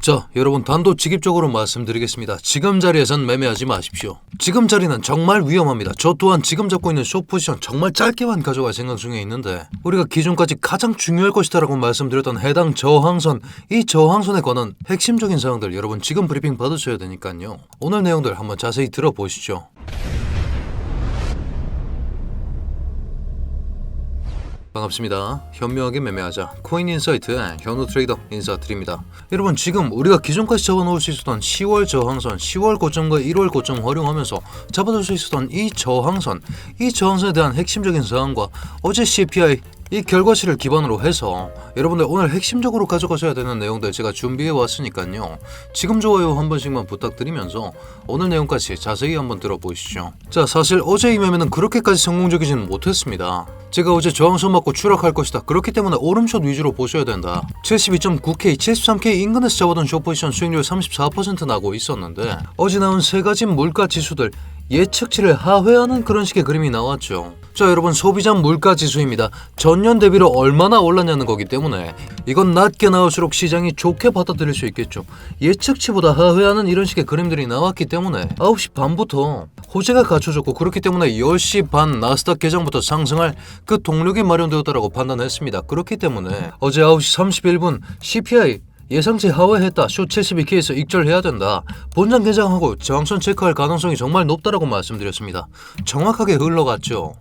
자, 여러분 단도직입적으로 말씀드리겠습니다. 지금 자리에선 매매하지 마십시오. 지금 자리는 정말 위험합니다. 저 또한 지금 잡고 있는 숏 포지션 정말 짧게만 가져갈 생각 중에 있는데 우리가 기존까지 가장 중요할 것이다라고 말씀드렸던 해당 저항선, 이 저항선에 관한 핵심적인 사항들 여러분 지금 브리핑 받으셔야 되니까요. 오늘 내용들 한번 자세히 들어보시죠. 반갑습니다. 현명하게 매매하자 코인인사이트의 현우 트레이더 인사드립니다. 여러분 지금 우리가 기존까지 잡아놓을 수 있었던 10월 저항선, 10월 고점과 1월 고점 활용하면서 잡아둘 수 있었던 이 저항선에 대한 핵심적인 사항과 어제 CPI 이 결과치를 기반으로 해서 여러분들 오늘 핵심적으로 가져가셔야 되는 내용들 제가 준비해 왔으니까요. 지금 좋아요 한 번씩만 부탁드리면서 오늘 내용까지 자세히 한번 들어보시죠. 자, 사실 어제 이 매매는 그렇게까지 성공적이지는 못했습니다. 제가 어제 저항선 맞고 추락할 것이다. 그렇기 때문에 오름숏 위주로 보셔야 된다. 72.9K, 73K 인근에서 잡아둔 숏포지션 수익률 34% 나고 있었는데 어제 나온 세 가지 물가 지수들 예측치를 하회하는 그런 식의 그림이 나왔죠. 자, 여러분 소비자 물가 지수입니다. 전년 대비로 얼마나 올랐냐는 거기 때문에 이건 낮게 나올수록 시장이 좋게 받아들일 수 있겠죠. 예측치보다 하회하는 이런 식의 그림들이 나왔기 때문에 9시 반부터 호재가 갖춰졌고 그렇기 때문에 10시 반 나스닥 개장부터 상승할 그 동력이 마련되었다고 판단했습니다. 그렇기 때문에 어제 9시 31분 CPI 예상치 하회했다. 숏 72K에서 익절해야 된다. 본장 개장하고 저항선 체크할 가능성이 정말 높다라고 말씀드렸습니다. 정확하게 흘러갔죠.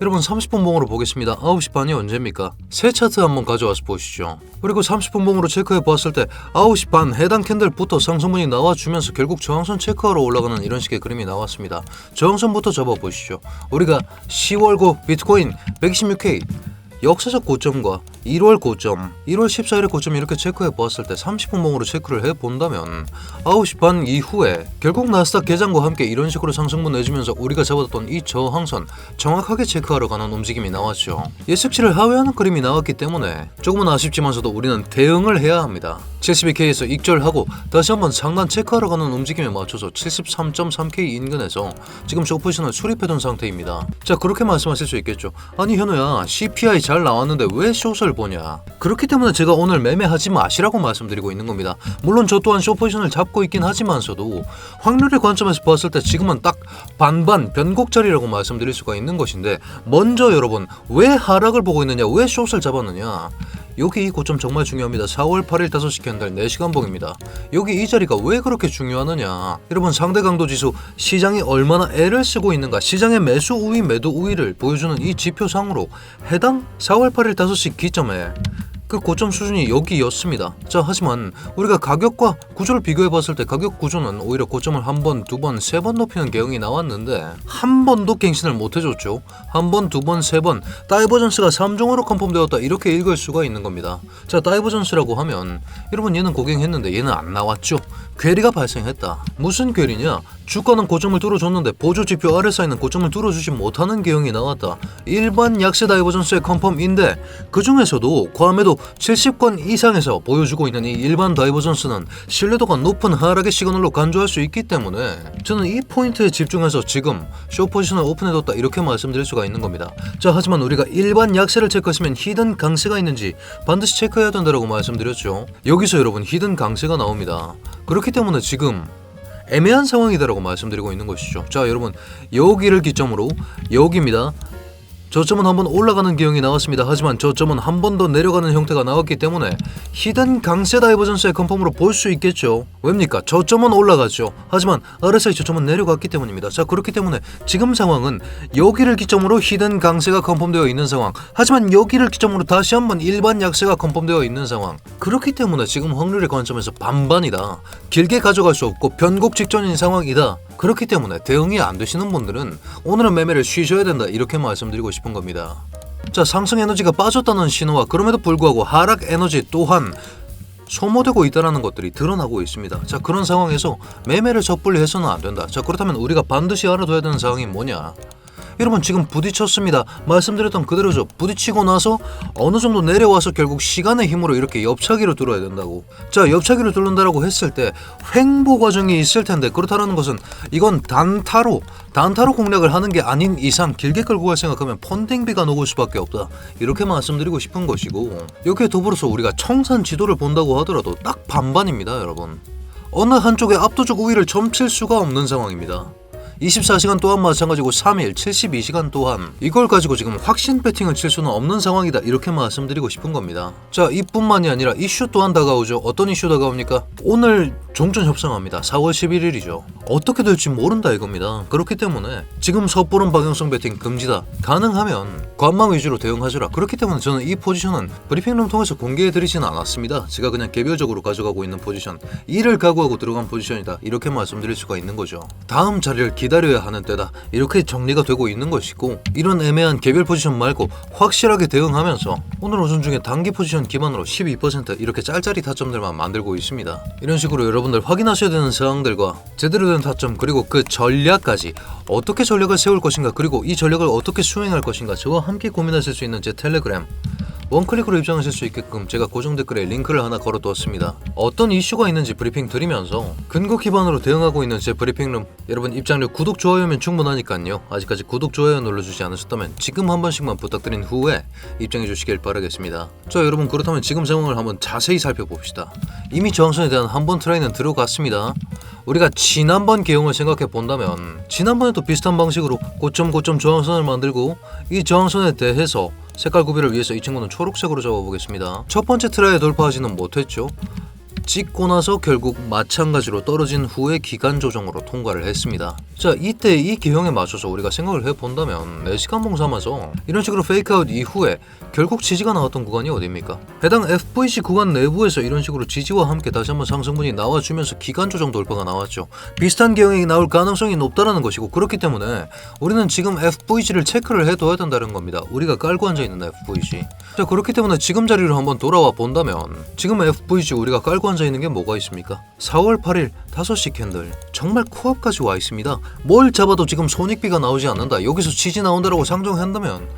여러분 30분 봉으로 보겠습니다. 9시 반이 언제입니까? 새 차트 한번 가져와서 보시죠. 그리고 30분 봉으로 체크해 보았을 때 9시 반 해당 캔들부터 상승분이 나와주면서 결국 저항선 체크하러 올라가는 이런 식의 그림이 나왔습니다. 저항선부터 잡아보시죠. 우리가 10월고 비트코인 126K 역사적 고점과 1월 고점, 1월 14일의 고점 이렇게 체크해 보았을 때 30분 봉으로 체크를 해본다면 9시 반 이후에 결국 나스닥 개장과 함께 이런 식으로 상승분 내주면서 우리가 잡아뒀던 이 저항선 정확하게 체크하러 가는 움직임이 나왔죠. 예측치를 하회하는 그림이 나왔기 때문에 조금은 아쉽지만서도 우리는 대응을 해야 합니다. 72K에서 익절하고 다시 한번 상단 체크하러 가는 움직임에 맞춰서 73.3K 인근에서 지금 숏포지션을 수립해둔 상태입니다. 자, 그렇게 말씀하실 수 있겠죠. 아니 현우야, CPI 잘 나왔는데 왜 숏을 보냐. 그렇기 때문에 제가 오늘 매매하지 마시라고 말씀드리고 있는 겁니다. 물론 저 또한 숏 포지션을 잡고 있긴 하지만서도 확률의 관점에서 봤을 때 지금은 딱 반반 변곡자리라고 말씀드릴 수가 있는 것인데 먼저 여러분 왜 하락을 보고 있느냐, 왜 숏을 잡았느냐. 여기 이 고점 정말 중요합니다. 4월 8일 5시 캔들 4시간 봉입니다. 여기 이 자리가 왜 그렇게 중요하느냐. 여러분 상대 강도 지수 시장이 얼마나 애를 쓰고 있는가, 시장의 매수 우위 매도 우위를 보여주는 이 지표상으로 해당 4월 8일 5시 기점에 그 고점 수준이 여기였습니다. 자, 하지만 우리가 가격과 구조를 비교해 봤을 때 가격 구조는 오히려 고점을 한 번, 두 번, 세 번 높이는 경향이 나왔는데 한 번도 갱신을 못 해줬죠. 한 번, 두 번, 세 번 다이버전스가 3종으로 컨펌되었다 이렇게 읽을 수가 있는 겁니다. 자, 다이버전스라고 하면 여러분 얘는 고갱했는데 얘는 안 나왔죠. 괴리가 발생했다. 무슨 괴리냐? 주가는 고점을 뚫어줬는데 보조지표 RSI는 고점을 뚫어주지 못하는 경향이 나왔다. 일반 약세 다이버전스의 컨펌인데 그 중에서도 과매도 70건 이상에서 보여주고 있는 이 일반 다이버전스는 신뢰도가 높은 하락의 시그널로 간주할 수 있기 때문에 저는 이 포인트에 집중해서 지금 숏 포지션을 오픈해뒀다 이렇게 말씀드릴 수가 있는 겁니다. 자, 하지만 우리가 일반 약세를 체크하시면 히든 강세가 있는지 반드시 체크해야 된다고 말씀드렸죠. 여기서 여러분 히든 강세가 나옵니다. 그렇기 때문에 지금 애매한 상황이다라고 말씀드리고 있는 것이죠. 자, 여러분 여기를 기점으로 여기입니다. 저점은 한번 올라가는 기형이 나왔습니다. 하지만 저점은 한 번 더 내려가는 형태가 나왔기 때문에 히든 강세 다이버전스의 컨펌으로 볼 수 있겠죠. 왜입니까? 저점은 올라갔죠. 하지만 RSI 저점은 내려갔기 때문입니다. 자, 그렇기 때문에 지금 상황은 여기를 기점으로 히든 강세가 컨펌되어 있는 상황, 하지만 여기를 기점으로 다시 한번 일반 약세가 컨펌되어 있는 상황. 그렇기 때문에 지금 확률의 관점에서 반반이다. 길게 가져갈 수 없고 변곡 직전인 상황이다. 그렇기 때문에 대응이 안 되시는 분들은 오늘은 매매를 쉬셔야 된다 이렇게 말씀드리고 싶은 겁니다. 자, 상승 에너지가 빠졌다는 신호와 그럼에도 불구하고 하락 에너지 또한 소모되고 있다는 것들이 드러나고 있습니다. 자, 그런 상황에서 매매를 섣불리 해서는 안 된다. 자, 그렇다면 우리가 반드시 알아둬야 되는 상황이 뭐냐. 여러분 지금 부딪혔습니다. 말씀드렸던 그대로죠. 부딪히고 나서 어느 정도 내려와서 결국 시간의 힘으로 이렇게 옆차기로 뚫어야 된다고. 자, 옆차기로 뚫는다라고 했을 때 횡보 과정이 있을 텐데, 그렇다는 것은 이건 단타로 공략을 하는 게 아닌 이상 길게 끌고 갈 생각하면 펀딩비가 녹을 수밖에 없다. 이렇게 말씀드리고 싶은 것이고, 여기에 더불어서 우리가 청산 지도를 본다고 하더라도 딱 반반입니다, 여러분. 어느 한쪽에 압도적 우위를 점칠 수가 없는 상황입니다. 24시간 또한 마찬가지고 3일 72시간 또한 이걸 가지고 지금 확신 배팅을 칠 수는 없는 상황이다, 이렇게 말씀드리고 싶은 겁니다. 자, 이뿐만이 아니라 이슈 또한 다가오죠. 어떤 이슈 다가옵니까? 오늘 종전 협상합니다. 4월 11일이죠. 어떻게 될지 모른다 이겁니다. 그렇기 때문에 지금 섣부른 방향성 배팅 금지다. 가능하면 관망 위주로 대응하시라. 그렇기 때문에 저는 이 포지션은 브리핑룸 통해서 공개해드리지는 않았습니다. 제가 그냥 개별적으로 가져가고 있는 포지션, 이를 각오하고 들어간 포지션이다, 이렇게 말씀드릴 수가 있는 거죠. 다음 자리를 기다려야 하는 때다, 이렇게 정리가 되고 있는 것이고, 이런 애매한 개별 포지션 말고 확실하게 대응하면서 오늘 오전 중에 단기 포지션 기반으로 12% 이렇게 짤짤이 타점들만 만들고 있습니다. 이런 식으로 여러분들 확인하셔야 되는 사항들과 제대로 된 타점, 그리고 그 전략까지 어떻게 전략을 세울 것인가, 그리고 이 전략을 어떻게 수행할 것인가 저와 함께 고민하실 수 있는 제 텔레그램, 원클릭으로 입장하실 수 있게끔 제가 고정 댓글에 링크를 하나 걸어두었습니다. 어떤 이슈가 있는지 브리핑 드리면서 근거 기반으로 대응하고 있는 제 브리핑룸, 여러분 입장료 구독 좋아요면 충분하니까요. 아직까지 구독 좋아요 눌러주지 않으셨다면 지금 한 번씩만 부탁드린 후에 입장해 주시길 바라겠습니다. 자, 여러분 그렇다면 지금 상황을 한번 자세히 살펴봅시다. 이미 저항선에 대한 한 번 트라이는 들어갔습니다. 우리가 지난번 개용을 생각해 본다면 지난번에도 비슷한 방식으로 고점 저항선을 만들고, 이 저항선에 대해서 색깔 구별을 위해서 이 친구는 초록색으로 잡아보겠습니다. 첫 번째 트라이에 돌파하지는 못했죠. 찍고 나서 결국 마찬가지로 떨어진 후에 기간 조정으로 통과를 했습니다. 자, 이때 이 기형에 맞춰서 우리가 생각을 해본다면 4시간 봉 삼아서 이런 식으로 페이크아웃 이후에 결국 지지가 나왔던 구간이 어디입니까? 해당 FVC 구간 내부에서 이런 식으로 지지와 함께 다시 한번 상승분이 나와주면서 기간 조정 돌파가 나왔죠. 비슷한 기형이 나올 가능성이 높다라는 것이고, 그렇기 때문에 우리는 지금 FVC를 체크를 해둬야 된다는 겁니다. 우리가 깔고 앉아있는 FVC. 자, 그렇기 때문에 지금 자리로 한번 돌아와 본다면 지금 FVC 우리가 깔고 앉아있는 게 뭐가 있습니까? 4월 8일 5시 캔들 정말 코앞까지 와 있습니다. 뭘 잡아도 지금 손익비가 나오지 않는다, 여기서 지지 나온다라고 상정한다면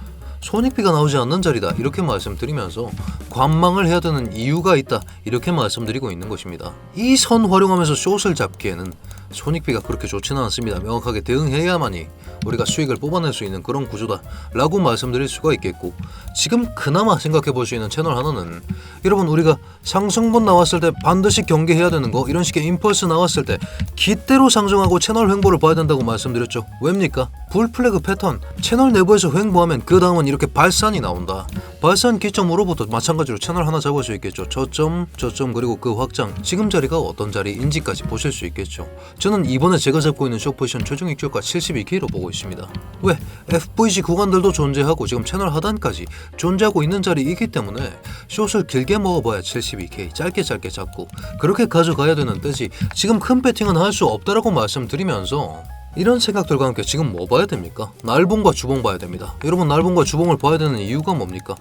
손익비가 나오지 않는 자리다, 이렇게 말씀드리면서 관망을 해야 되는 이유가 있다, 이렇게 말씀드리고 있는 것입니다. 이 선 활용하면서 숏을 잡기에는 손익비가 그렇게 좋지는 않습니다. 명확하게 대응해야만이 우리가 수익을 뽑아낼 수 있는 그런 구조다 라고 말씀드릴 수가 있겠고, 지금 그나마 생각해 볼 수 있는 채널 하나는, 여러분 우리가 상승분 나왔을 때 반드시 경계해야 되는 거, 이런 식의 임펄스 나왔을 때 기대로 상승하고 채널 횡보를 봐야 된다고 말씀드렸죠. 왜입니까? 불플래그 패턴, 채널 내부에서 횡보하면 그 다음은 이렇게 발산이 나온다. 발산 기점으로부터 마찬가지로 채널 하나 잡을 수 있겠죠. 저점 그리고 그 확장, 지금 자리가 어떤 자리인지까지 보실 수 있겠죠. 저는 이번에 제가 잡고 있는 숏 포지션 최종 익절가 72K로 보고 있습니다. 왜? FVC 구간들도 존재하고 지금 채널 하단까지 존재하고 있는 자리이기 때문에 숏을 길게 먹어봐야 72K, 짧게 잡고 그렇게 가져가야 되는 때지, 지금 큰 배팅은 할 수 없다라고 말씀드리면서 이런 생각들과 함께 지금 뭐 봐야 됩니까? 날봉과 주봉 봐야 됩니다. 여러분 날봉과 주봉을 봐야 되는 이유가 뭡니까?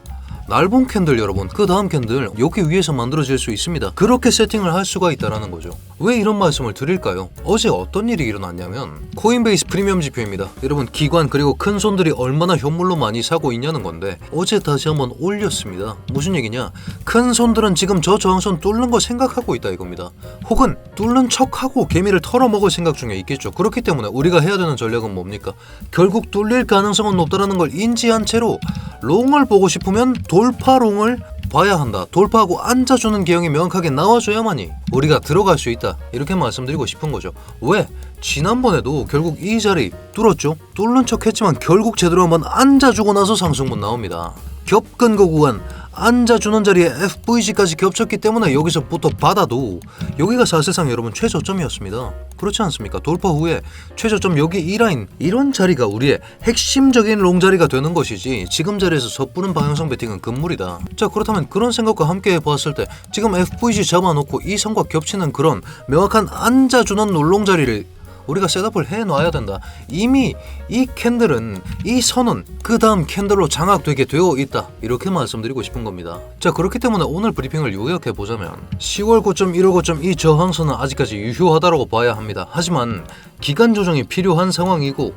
날봉 캔들, 여러분 그 다음 캔들 여기 위에서 만들어질 수 있습니다. 그렇게 세팅을 할 수가 있다는 거죠. 왜 이런 말씀을 드릴까요? 어제 어떤 일이 일어났냐면 코인베이스 프리미엄 지표입니다. 여러분 기관 그리고 큰 손들이 얼마나 현물로 많이 사고 있냐는 건데, 어제 다시 한번 올렸습니다. 무슨 얘기냐? 큰 손들은 지금 저 저항선 뚫는 거 생각하고 있다 이겁니다. 혹은 뚫는 척하고 개미를 털어먹을 생각 중에 있겠죠. 그렇기 때문에 우리가 해야 되는 전략은 뭡니까? 결국 뚫릴 가능성은 높다는 걸 인지한 채로 롱을 보고 싶으면 돌파롱을 봐야 한다. 돌파하고 앉아주는 개형이 명확하게 나와줘야만이 우리가 들어갈 수 있다, 이렇게 말씀드리고 싶은 거죠. 왜? 지난번에도 결국 이 자리 뚫었죠. 뚫는 척 했지만 결국 제대로 한번 앉아주고 나서 상승분 나옵니다. 겹근거 구간, 앉아주는 자리에 FVC까지 겹쳤기 때문에 여기서부터 받아도 여기가 사실상 여러분 최저점이었습니다. 그렇지 않습니까? 돌파 후에 최저점 여기 이 라인, 이런 자리가 우리의 핵심적인 롱 자리가 되는 것이지, 지금 자리에서 섣부른 방향성 배팅은 금물이다. 자, 그렇다면 그런 생각과 함께 해봤을 때 지금 FVC 잡아놓고 이 선과 겹치는 그런 명확한 앉아주는 롤롱 자리를 우리가 셋업을 해놔야 된다. 이미 이 캔들은, 이 선은 그 다음 캔들로 장악되게 되어 있다, 이렇게 말씀드리고 싶은 겁니다. 자, 그렇기 때문에 오늘 브리핑을 요약해보자면 10월 고점 1월 고점 이 저항선은 아직까지 유효하다고 봐야 합니다. 하지만 기간 조정이 필요한 상황이고,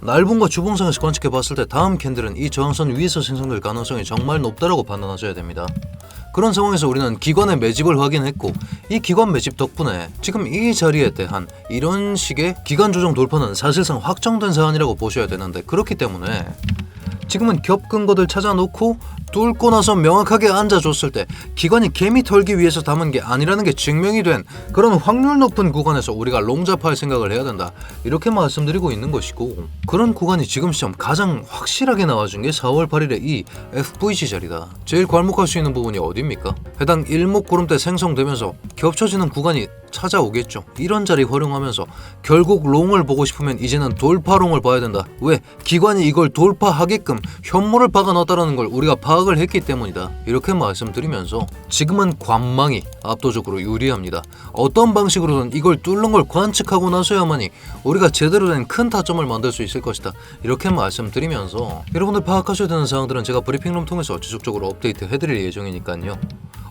날분과 주봉상에서 관측해 봤을 때 다음 캔들은 이 저항선 위에서 생성될 가능성이 정말 높다라고 판단하셔야 됩니다. 그런 상황에서 우리는 기관의 매집을 확인했고 이 기관 매집 덕분에 지금 이 자리에 대한 이런 식의 기간 조정 돌파는 사실상 확정된 사안이라고 보셔야 되는데, 그렇기 때문에 지금은 겹근거들 찾아놓고 뚫고 나서 명확하게 앉아줬을 때 기관이 개미 털기 위해서 담은 게 아니라는 게 증명이 된 그런 확률 높은 구간에서 우리가 롱잡할 생각을 해야 된다, 이렇게 말씀드리고 있는 것이고, 그런 구간이 지금 시점 가장 확실하게 나와준 게 4월 8일의 이 FVG 자리다. 제일 괄목할 수 있는 부분이 어디입니까? 해당 일목구름대 생성되면서 겹쳐지는 구간이 찾아오겠죠. 이런 자리 활용하면서 결국 롱을 보고 싶으면 이제는 돌파롱을 봐야 된다. 왜? 기관이 이걸 돌파하게끔 현물을 박아놨다는 걸 우리가 파악을 했기 때문이다. 이렇게 말씀드리면서 지금은 관망이 압도적으로 유리합니다. 어떤 방식으로든 이걸 뚫는 걸 관측하고 나서야만이 우리가 제대로 된 큰 타점을 만들 수 있을 것이다. 이렇게 말씀드리면서 여러분들 파악하셔야 되는 사항들은 제가 브리핑룸 통해서 지속적으로 업데이트 해드릴 예정이니까요.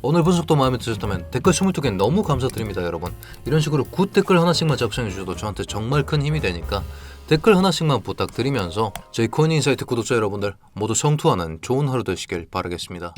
오늘 분석도 마음에 드셨다면 댓글 22개 너무 감사드립니다. 여러분, 이런 식으로 굿 댓글 하나씩만 작성해 주셔도 저한테 정말 큰 힘이 되니까 댓글 하나씩만 부탁드리면서 저희 코인인사이트 구독자 여러분들 모두 성투하는 좋은 하루 되시길 바라겠습니다.